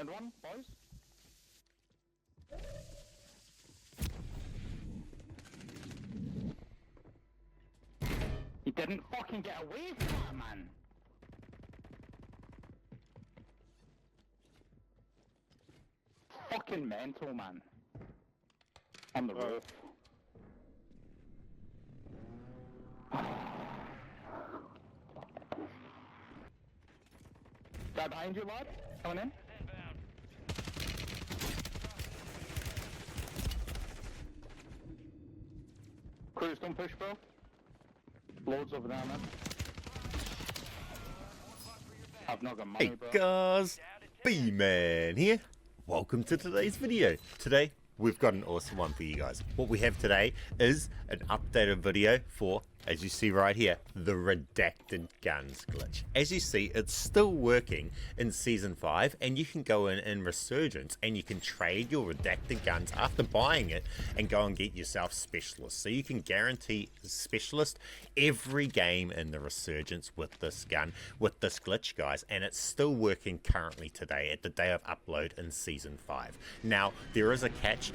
Downed one, boys. He didn't fucking get away from that, man. Fucking mental, man. On the roof. Guy behind you, lad. Coming in. Cruise, don't push, bro. Loads over there, man. I've not got money, bro. Hey guys, bman here. Welcome to today's video. Today we've got an awesome one for you guys. What we have today is an updated video for, as you see right here, the redacted guns glitch. As you see, it's still working in Season 5, and you can go in Resurgence and you can trade your redacted guns after buying it and go and get yourself Specialist. So you can guarantee Specialist every game in the Resurgence with this gun, with this glitch, guys, and it's still working currently today at the day of upload in Season 5. Now, there is a catch.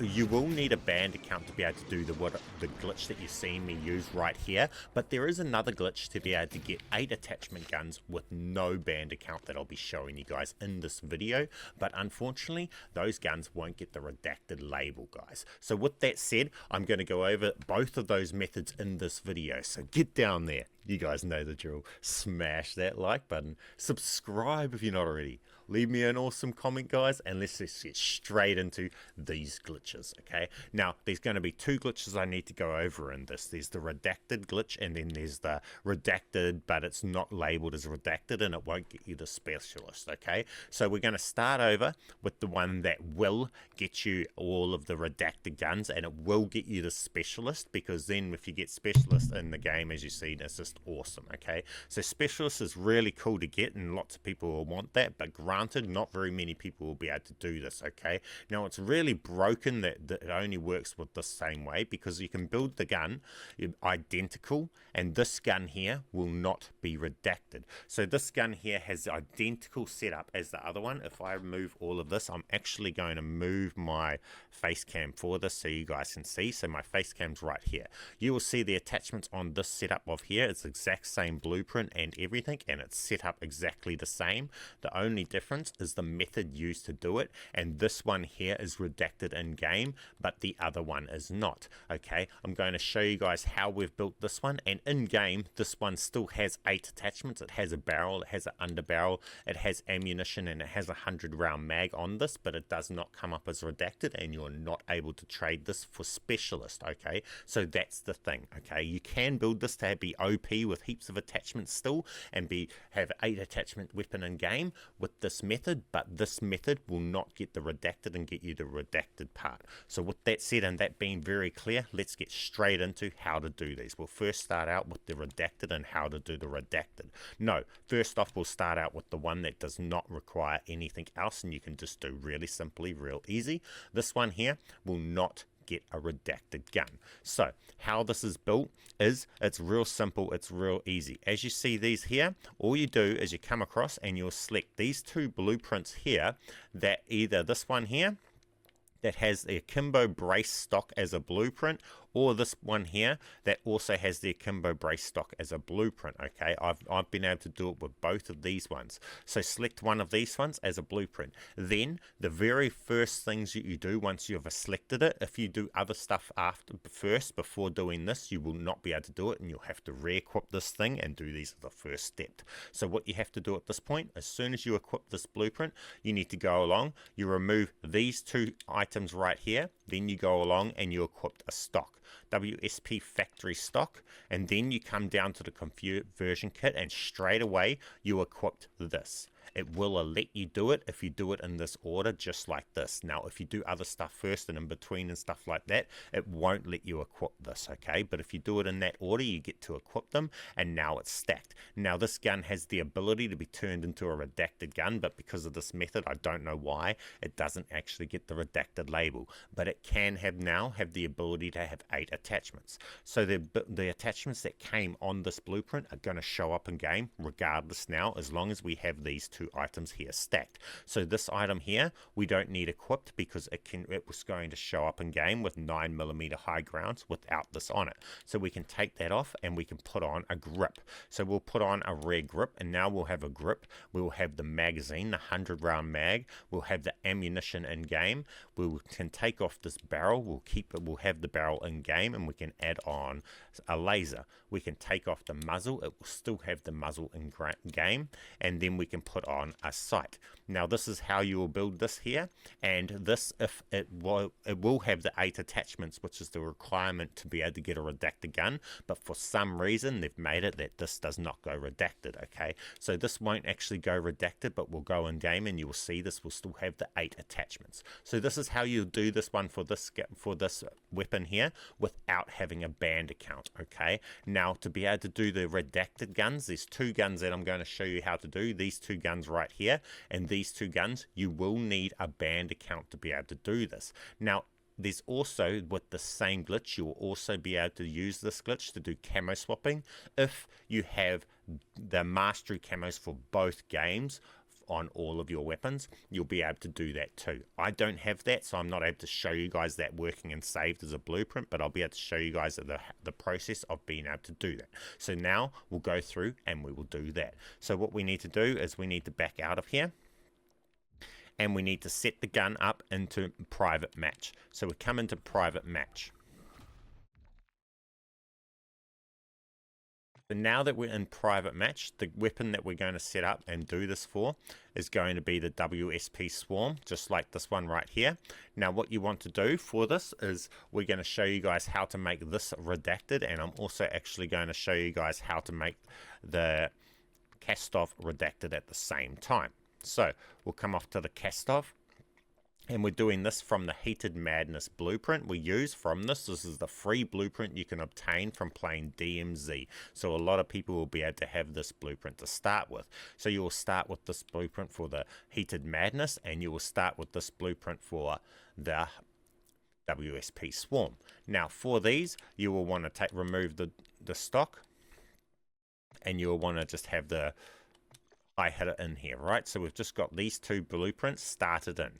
You will need a banned account to be able to do the glitch that you've seen me use right here, but there is another glitch to be able to get 8 attachment guns with no banned account that I'll be showing you guys in this video, but unfortunately those guns won't get the redacted label, guys. So with that said, I'm going to go over both of those methods in this video, so get down there. You guys know the drill. Smash that like button, subscribe if you're not already, leave me an awesome comment, guys, and let's just get straight into these glitches. Okay, now there's going to be 2 glitches I need to go over in this. There's the redacted glitch, and then there's the redacted but it's not labeled as redacted and it won't get you the Specialist. Okay, so we're going to start over with the one that will get you all of the redacted guns, and it will get you the Specialist, because then if you get Specialist in the game, as you see, it's just awesome. Okay, so Specialist is really cool to get, and lots of people will want that, but granted, not very many people will be able to do this. Okay, now it's really broken that it only works with the same way, because you can build the gun identical, and this gun here will not be redacted. So this gun here has the identical setup as the other one. If I remove all of this, I'm actually going to move my face cam for this so you guys can see. So my face cam's right here. You will see the attachments on this setup of here. It's the exact same blueprint and everything, and it's set up exactly the same. The only difference is the method used to do it, and this one here is redacted in game, but the other one is not. Okay, I'm going to show you guys how we've built this one, and in game this one still has 8 attachments. It has a barrel, it has an underbarrel, it has ammunition, and it has a 100-round mag on this, but it does not come up as redacted, and you're not able to trade this for Specialist. Okay, so that's the thing. Okay, you can build this to be OP with heaps of attachments still, and have 8 attachment weapon in game with this method, but this method will not get the redacted and get you the redacted part. So with that said, and that being very clear, let's get straight into how to do these. We'll first start out with the redacted and how to do the redacted. No, first off, we'll start out with the one that does not require anything else, and you can just do really simply, real easy. This one here will not get a redacted gun. So how this is built is, it's real simple, it's real easy. As you see these here, all you do is you come across and you'll select these 2 blueprints here, that either this one here that has the akimbo brace stock as a blueprint, or this one here that also has the akimbo brace stock as a blueprint. Okay, I've been able to do it with both of these ones. So select one of these ones as a blueprint. Then the very first things that you do once you've selected it, if you do other stuff before doing this, you will not be able to do it, and you'll have to re-equip this thing and do these as the first step. So what you have to do at this point, as soon as you equip this blueprint, you need to go along, you remove these 2 items right here, then you go along and you equip a stock, WSP factory stock, and then you come down to the conversion kit, and straight away you equipped this. It will let you do it if you do it in this order, just like this. Now, if you do other stuff first and in between and stuff like that, it won't let you equip this, okay? But if you do it in that order, you get to equip them, and now it's stacked. Now, this gun has the ability to be turned into a redacted gun, but because of this method, I don't know why, it doesn't actually get the redacted label. But it can have the ability to have 8 attachments. So the attachments that came on this blueprint are going to show up in game regardless now, as long as we have these two items here stacked. So this item here we don't need equipped because it was going to show up in game with 9mm high grounds without this on it. So we can take that off and we can put on a grip. So we'll put on a rare grip, and now we'll have a grip. We'll have the magazine, the 100 round mag. We'll have the ammunition in game. We can take off this barrel. We'll keep it. We'll have the barrel in game, and we can add on a laser. We can take off the muzzle. It will still have the muzzle in game, and then we can put on a sight. Now this is how you will build this here, and this, if it will have the 8 attachments, which is the requirement to be able to get a redacted gun, but for some reason they've made it that this does not go redacted. Okay, so this won't actually go redacted, but will go in game, and you will see this will still have the 8 attachments. So this is how you do this one for this weapon here without having a banned account. Okay, now to be able to do the redacted guns, there's 2 guns that I'm going to show you how to do. These 2 guns right here, and these 2 guns, you will need a banned account to be able to do this. Now there's also, with the same glitch, you will also be able to use this glitch to do camo swapping. If you have the mastery camos for both games on all of your weapons, you'll be able to do that too. I don't have that, so I'm not able to show you guys that working and saved as a blueprint, but I'll be able to show you guys the process of being able to do that. So now we'll go through and we will do that. So what we need to do is we need to back out of here, and we need to set the gun up into private match. So we come into private match. So now that we're in private match, the weapon that we're going to set up and do this for is going to be the WSP Swarm, just like this one right here. Now what you want to do for this is we're going to show you guys how to make this redacted, and I'm also actually going to show you guys how to make the KASTOVE redacted at the same time. So we'll come off to the KASTOVE, and we're doing this from the Heated Madness blueprint we use from this. This is the free blueprint you can obtain from playing DMZ. So a lot of people will be able to have this blueprint to start with. So you will start with this blueprint for the Heated Madness, and you will start with this blueprint for the WSP Swarm. Now for these, you will want to remove the stock, and you will want to just have the high hitter in here, right? So we've just got these 2 blueprints started in.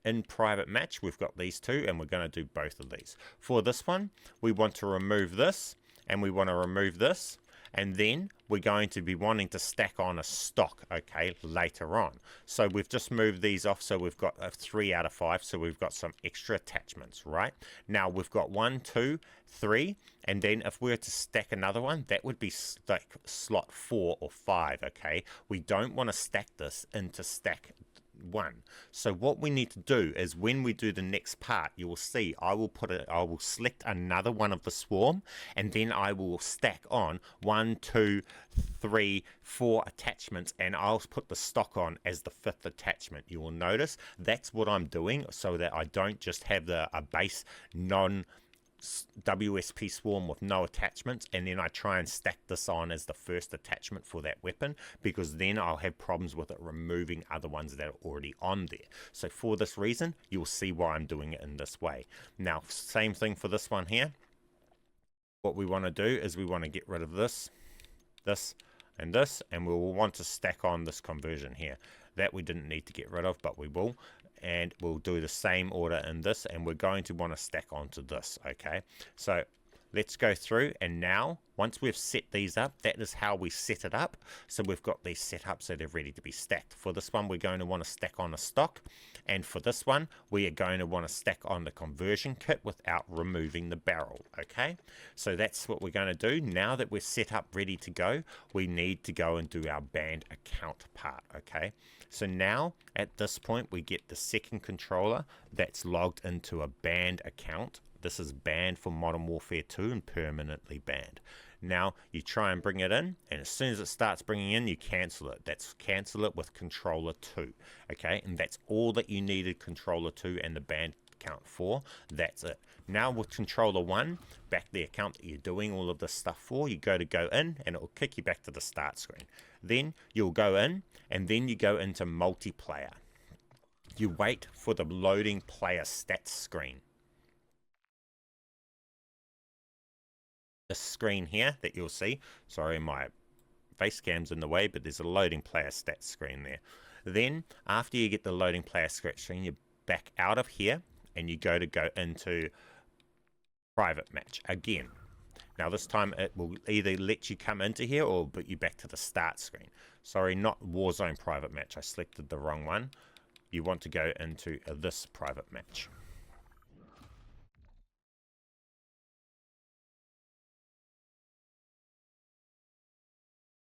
In private match, we've got these 2, and we're going to do both of these. For this one, we want to remove this, and we want to remove this, and then we're going to be wanting to stack on a stock, okay, later on. So we've just moved these off, so we've got a 3 out of 5, so we've got some extra attachments, right? Now we've got 1, 2, 3, and then if we were to stack another one, that would be like slot 4 or 5, okay? We don't want to stack this into stack 1. So what we need to do is when we do the next part, you will see I will select another one of the swarm, and then I will stack on 1, 2, 3, 4 attachments, and I'll put the stock on as the 5th attachment. You will notice that's what I'm doing, so that I don't just have a base non WSP Swarm with no attachments, and then I try and stack this on as the first attachment for that weapon, because then I'll have problems with it removing other ones that are already on there. So for this reason, you'll see why I'm doing it in this way. Now same thing for this one here. What we want to do is we want to get rid of this, and this, and we will want to stack on this conversion here. That we didn't need to get rid of, but we will. And we'll do the same order in this, and we're going to want to stack onto this. Okay, so let's go through, and now once we've set these up, that is how we set it up. So we've got these set up so they're ready to be stacked. For this one, we're going to want to stack on a stock, and for this one, we are going to want to stack on the conversion kit without removing the barrel. Okay, so that's what we're going to do. Now that we're set up ready to go, we need to go and do our banned account part. Okay, so now at this point, we get the second controller that's logged into a banned account. This is banned for Modern Warfare 2 and permanently banned. Now you try and bring it in, and as soon as it starts bringing in, you cancel it. That's cancel it with controller 2. Okay, and that's all that you needed controller 2 and the banned account for. That's it. Now with controller 1, back the account that you're doing all of this stuff for, you go in, and it will kick you back to the start screen. Then you'll go in, and then you go into multiplayer. You wait for the loading player stats screen. The screen here that you'll see, sorry, my face cam's in the way, but there's a loading player stats screen there. Then after you get the loading player stats screen, you back out of here and you go into private match again. Now this time it will either let you come into here or put you back to the start screen. Sorry, not Warzone private match. I selected the wrong one. You want to go into this private match.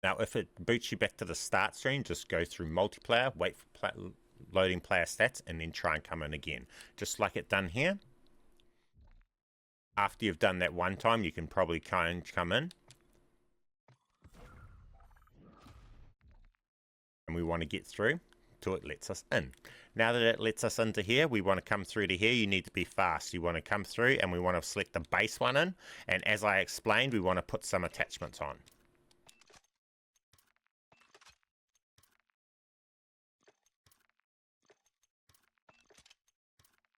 Now if it boots you back to the start screen, just go through multiplayer, wait for loading player stats, and then try and come in again. Just like it done here. After you've done that one time, you can probably come in. And we want to get through till it lets us in. Now that it lets us into here, we want to come through to here. You need to be fast. You want to come through and we want to select the base one in. And as I explained, we want to put some attachments on.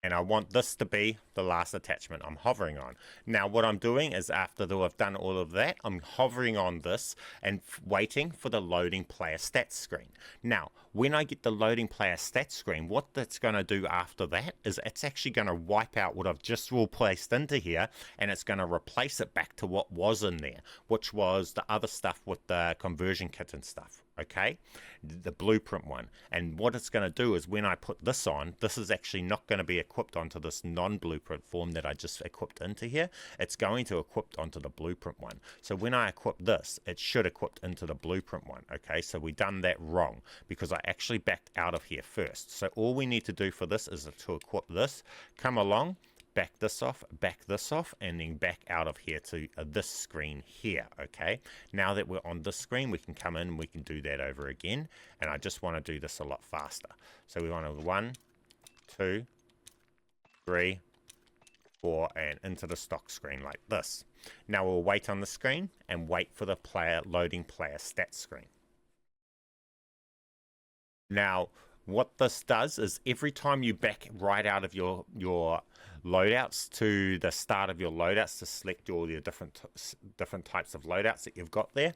And I want this to be the last attachment I'm hovering on. Now what I'm doing is after I've done all of that, I'm hovering on this and waiting for the loading player stats screen. Now when I get the loading player stats screen, what that's going to do after that is it's actually going to wipe out what I've just placed into here, and it's going to replace it back to what was in there, which was the other stuff with the conversion kit and stuff. Okay, the blueprint one. And what it's going to do is when I put this on, this is actually not going to be equipped onto this non-blueprint form that I just equipped into here. It's going to equip onto the blueprint one. So when I equip this, it should equip into the blueprint one. Okay, so we done that wrong because I actually backed out of here first. So all we need to do for this is to equip this, come along, back this off, and then back out of here to this screen here. Okay, now that we're on this screen, we can come in and we can do that over again, and I just want to do this a lot faster. So we want to 1, 2, 3, 4, and into the stock screen like this. Now we'll wait on the screen and wait for the loading player stats screen. Now what this does is every time you back right out of your loadouts to the start of your loadouts to select all your different types of loadouts that you've got there,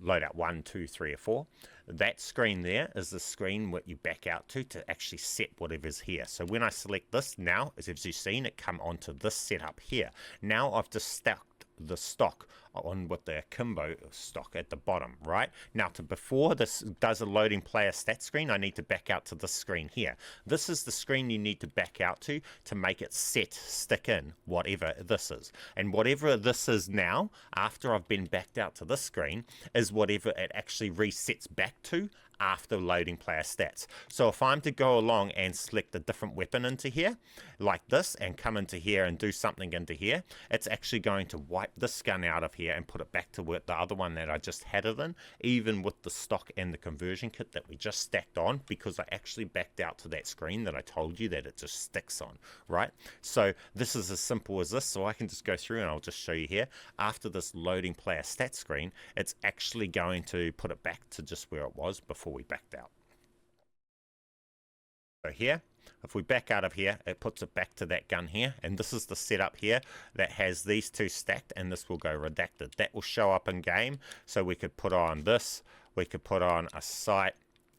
loadout 1, 2, 3, or 4, that screen there is the screen what you back out to actually set whatever's here. So when I select this now, as you've seen, it come onto this setup here. Now I've just stacked the stock on with the akimbo stock at the bottom, right? Now before this does a loading player stats screen, I need to back out to this screen here. This is the screen you need to back out to make it stick in whatever this is. And whatever this is now, after I've been backed out to this screen, is whatever it actually resets back to after loading player stats. So if I'm to go along and select a different weapon into here, like this, and come into here and do something into here, it's actually going to wipe this gun out of here and put it back to the other one that I just had it in, even with the stock and the conversion kit that we just stacked on, because I actually backed out to that screen that I told you that it just sticks on, right? So this is as simple as this. So I can just go through and I'll just show you here. After this loading player stats screen, it's actually going to put it back to just where it was before we backed out. So here, if we back out of here, it puts it back to that gun here, and this is the setup here that has these two stacked, and this will go redacted. That will show up in game, so we could put on this, we could put on a sight,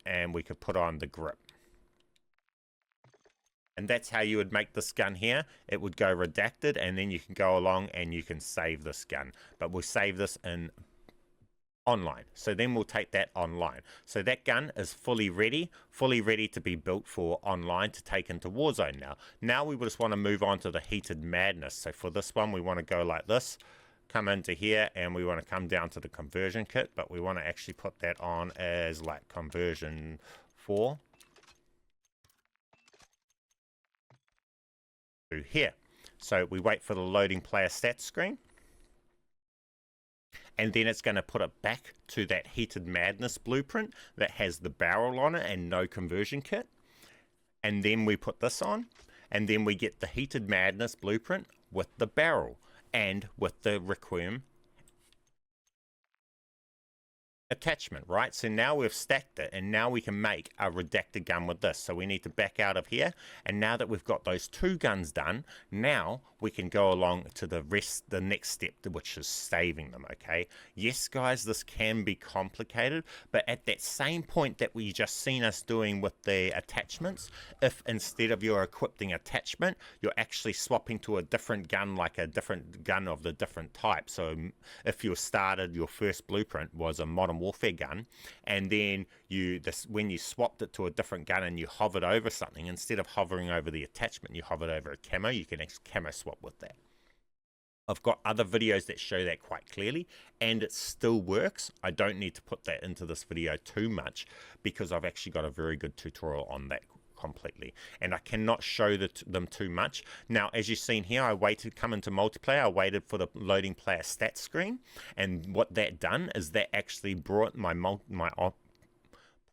and we could put on the grip. And that's how you would make this gun here. It would go redacted, and then you can go along and you can save this gun. But we'll save this in online. So then we'll take that online. So that gun is fully ready to be built for online to take into Warzone now. Now we just want to move on to the Heated Madness. So for this one, we want to go like this, come into here, and we want to come down to the conversion kit, but we want to actually put that on as like conversion 4. To here. So we wait for the loading player stats screen. And then it's going to put it back to that Heated Madness blueprint that has the barrel on it and no conversion kit. And then we put this on, and then we get the Heated Madness blueprint with the barrel and with the Requiem attachment, right? So now we've stacked it, and now we can make a redacted gun with this. So we need to back out of here, and now that we've got those 2 guns done, now we can go along to the next step, which is saving them. Okay, yes guys, this can be complicated, but at that same point that we just seen us doing with the attachments, if instead of your equipping attachment, you're actually swapping to a different gun, like a different gun of the different type. So if you started, your first blueprint was a Modern Warfare gun, and then when you swapped it to a different gun and you hovered over something, instead of hovering over the attachment, you hovered over a camo, you can actually camo swap with that. I've got other videos that show that quite clearly, and it still works. I don't need to put that into this video too much because I've actually got a very good tutorial on that completely, and I cannot show them too much. Now, as you've seen here, I waited, come into multiplayer, I waited for the loading player stats screen, and what that done is that actually brought my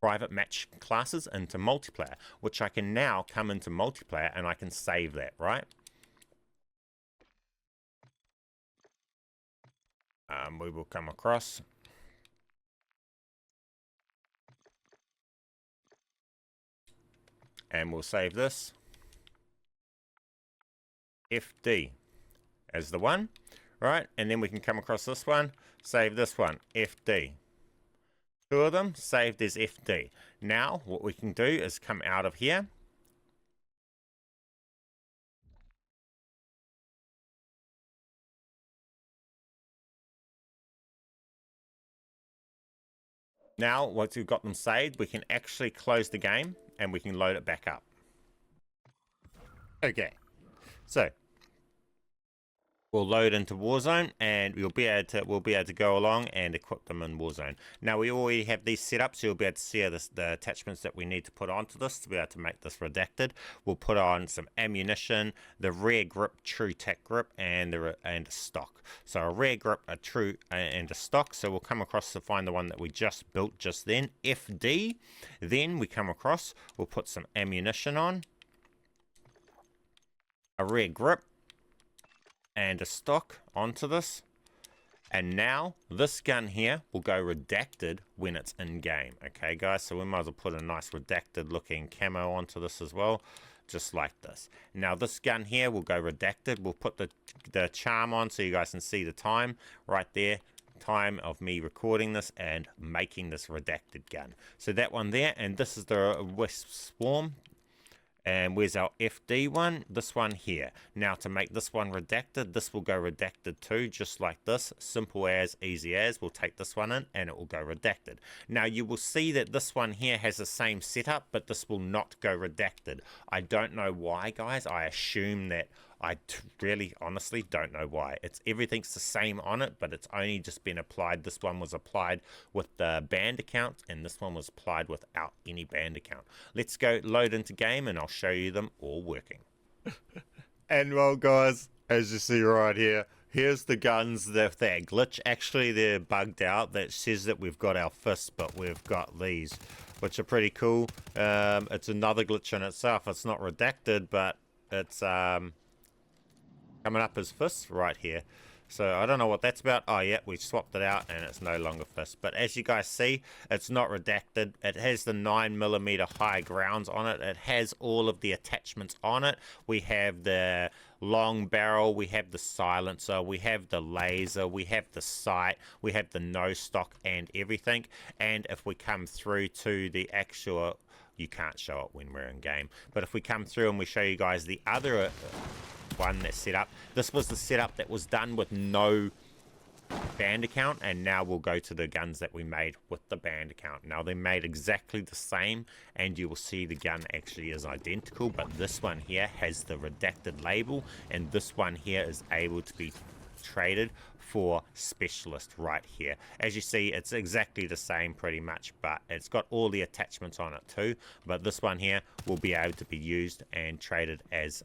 private match classes into multiplayer, which I can now come into multiplayer and I can save that, right? We will come across. And we'll save this. FD as the one, right? And then we can come across this one, save this one, FD. 2 of them saved as FD. Now, what we can do is come out of here. Now, once we've got them saved, we can actually close the game and we can load it back up. Okay, so we'll load into Warzone, and we'll be able to go along and equip them in Warzone. Now we already have these set up, so you'll be able to see the attachments that we need to put onto this to be able to make this redacted. We'll put on some ammunition, the rare grip, true tack grip, and a stock. So a rare grip, a true, and a stock. So we'll come across to find the one that we just built just then, FD. Then we come across, we'll put some ammunition on, a rare grip, and a stock onto this, and now this gun here will go redacted when it's in game. Okay guys, so we might as well put a nice redacted looking camo onto this as well, just like this. Now this gun here will go redacted. We'll put the charm on so you guys can see the time right there, time of me recording this and making this redacted gun. So that one there, and this is the Wisp Swarm. And where's our FD one? This one here. Now to make this one redacted, this will go redacted too, just like this. Simple as, easy as. We'll take this one in and it will go redacted. Now you will see that this one here has the same setup, but this will not go redacted. I don't know why, guys. I assume that really honestly don't know why. Everything's the same on it, but it's only just been applied. This one was applied with the banned account, and this one was applied without any banned account. Let's go load into game and I'll show you them all working. And well guys, as you see right here, here's the guns that glitch. Actually they're bugged out. That says that we've got our fists, but we've got these, which are pretty cool. It's another glitch in itself. It's not redacted, but it's coming up as fists right here. So I don't know what that's about. Oh yeah, we swapped it out and it's no longer fists. But as you guys see, it's not redacted. It has the 9mm high grounds on it. It has all of the attachments on it. We have the long barrel, we have the silencer, we have the laser, we have the sight, we have the no stock and everything. And if we come through to the actual, you can't show it when we're in game, but if we come through and we show you guys the other one that's set up, this was the setup that was done with no banned account, and now we'll go to the guns that we made with the banned account. Now they're made exactly the same, and you will see the gun actually is identical, but this one here has the redacted label, and this one here is able to be traded for specialist right here. As you see, it's exactly the same pretty much, but it's got all the attachments on it too. But this one here will be able to be used and traded as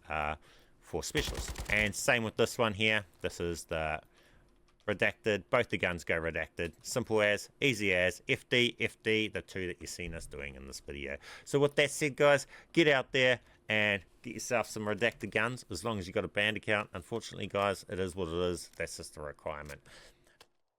for specialist. And same with this one here. This is the redacted. Both the guns go redacted. Simple as, easy as, FD, FD, the two that you've seen us doing in this video. So with that said, guys, get out there and get yourself some redacted guns, as long as you've got a banned account. Unfortunately, guys, it is what it is. That's just a requirement.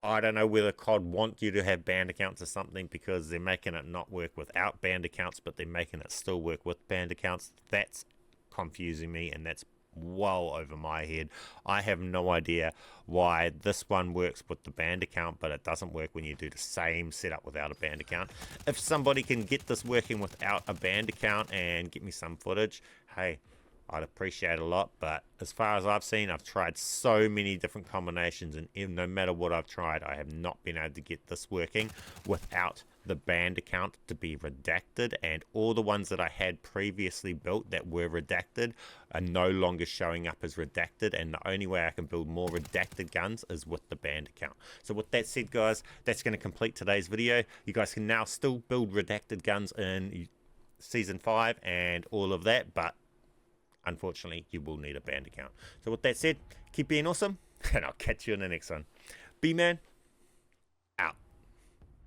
I don't know whether COD want you to have banned accounts or something, because they're making it not work without banned accounts, but they're making it still work with banned accounts. That's confusing me, and that's well over my head. I have no idea why this one works with the banned account, but it doesn't work when you do the same setup without a banned account. If somebody can get this working without a banned account and get me some footage, hey, I'd appreciate it a lot. But as far as I've seen, I've tried so many different combinations, and no matter what I've tried, I have not been able to get this working without the banned account to be redacted. And all the ones that I had previously built that were redacted are no longer showing up as redacted, and the only way I can build more redacted guns is with the banned account. So with that said, guys, that's going to complete today's video. You guys can now still build redacted guns in Season 5 and all of that, but unfortunately, you will need a banned account. So with that said, keep being awesome, and I'll catch you in the next one. bman, out.